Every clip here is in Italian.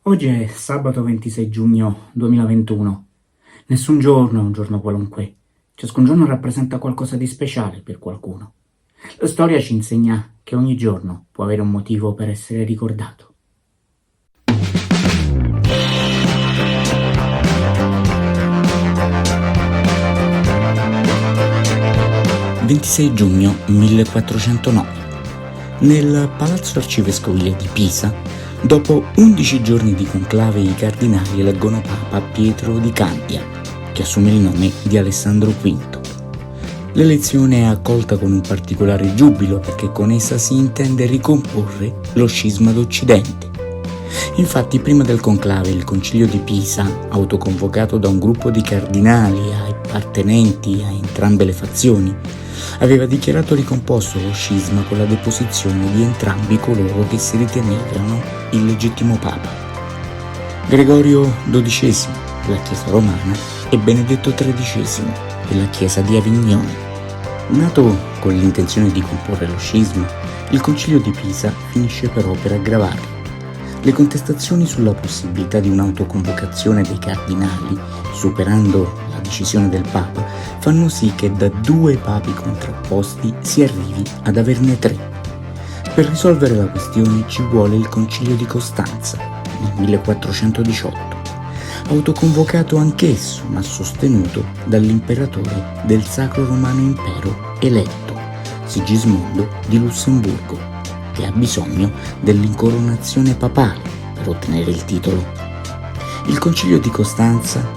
Oggi è sabato 26 giugno 2021. Nessun giorno è un giorno qualunque. Ciascun giorno rappresenta qualcosa di speciale per qualcuno. La storia ci insegna che ogni giorno può avere un motivo per essere ricordato. 26 giugno 1409. Nel Palazzo Arcivescovile di Pisa, dopo 11 giorni di conclave, i cardinali eleggono Papa Pietro di Candia, che assume il nome di Alessandro V. L'elezione è accolta con un particolare giubilo perché con essa si intende ricomporre lo scisma d'Occidente. Infatti, prima del conclave, il Concilio di Pisa, autoconvocato da un gruppo di cardinali appartenenti a entrambe le fazioni, aveva dichiarato ricomposto lo scisma con la deposizione di entrambi coloro che si ritenevano il legittimo Papa: Gregorio XII della Chiesa romana e Benedetto XIII della Chiesa di Avignone. Nato con l'intenzione di comporre lo scisma, il Concilio di Pisa finisce però per aggravarlo. Le contestazioni sulla possibilità di un'autoconvocazione dei cardinali, superando la decisione del Papa, fanno sì che da 2 papi contrapposti si arrivi ad averne 3. Per risolvere la questione ci vuole il Concilio di Costanza nel 1418, autoconvocato anch'esso ma sostenuto dall'imperatore del Sacro Romano Impero eletto, Sigismondo di Lussemburgo, che ha bisogno dell'incoronazione papale per ottenere il titolo. Il Concilio di Costanza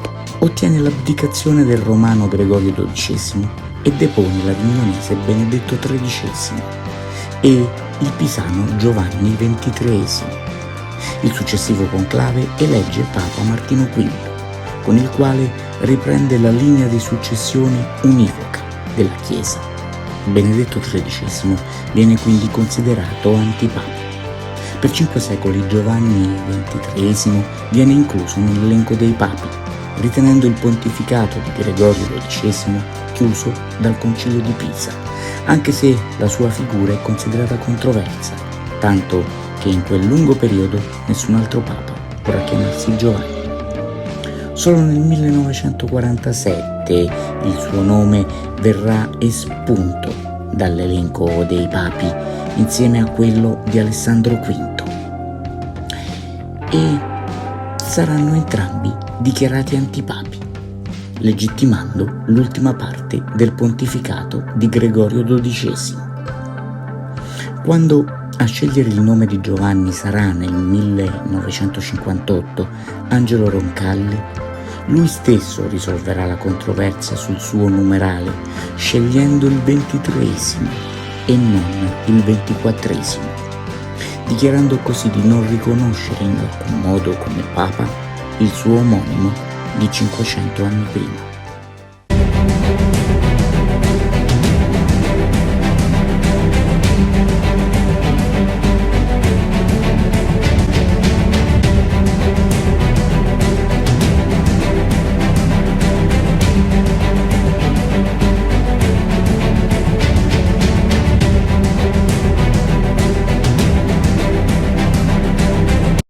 ottiene l'abdicazione del romano Gregorio XII e depone l'avignorese Benedetto XIII e il pisano Giovanni XXIII. Il successivo conclave elegge Papa Martino V, con il quale riprende la linea di successione univoca della Chiesa. Benedetto XIII viene quindi considerato antipapa. Per 5 secoli Giovanni XXIII viene incluso nell'elenco dei papi, ritenendo il pontificato di Gregorio XII chiuso dal Concilio di Pisa, anche se la sua figura è considerata controversa, tanto che in quel lungo periodo nessun altro papa vorrà chiamarsi Giovanni. Solo nel 1947 il suo nome verrà espunto dall'elenco dei papi insieme a quello di Alessandro V e saranno entrambi dichiarati antipapi, legittimando l'ultima parte del pontificato di Gregorio XII. Quando a scegliere il nome di Giovanni sarà nel 1958 Angelo Roncalli, lui stesso risolverà la controversia sul suo numerale, scegliendo il 23esimo e non il 24esimo, dichiarando così di non riconoscere in alcun modo come Papa il suo omonimo di 500 anni prima.